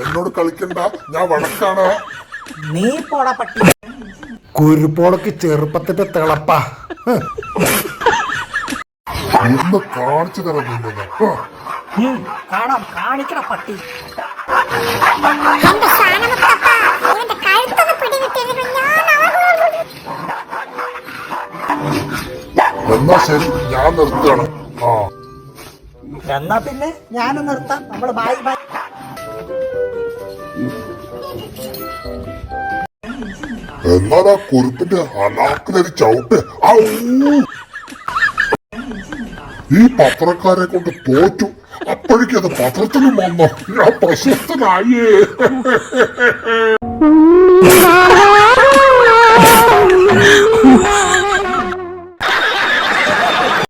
എന്നോട് കളിക്കണ്ട, ഞാൻ വഴക്കാണ്. നീ പോടാ പട്ടി. കുരുപ്പോളക്ക് ചെറുപ്പത്തിന്റെ തിളപ്പ ഒന്ന് കാണിച്ചു തരാൻ നിന്നത്. കാണാം, കാണിക്കണ പട്ടി. എന്നാ ശരി, ഞാൻ നിർത്തുകയാണ്. എന്നാ പിന്നെ ഞാനും നിർത്താം. നമ്മള് ബൈ ബൈ. എന്നാ കുറിപ്പിന്റെ അനാക്കിലൊരു ചവിട്ട്. ഈ പത്രക്കാരെ കൊണ്ട് തോറ്റു. അപ്പോഴേക്കത് പത്രത്തിലും വന്നോ, ഞാൻ പ്രശസ്തനായേ.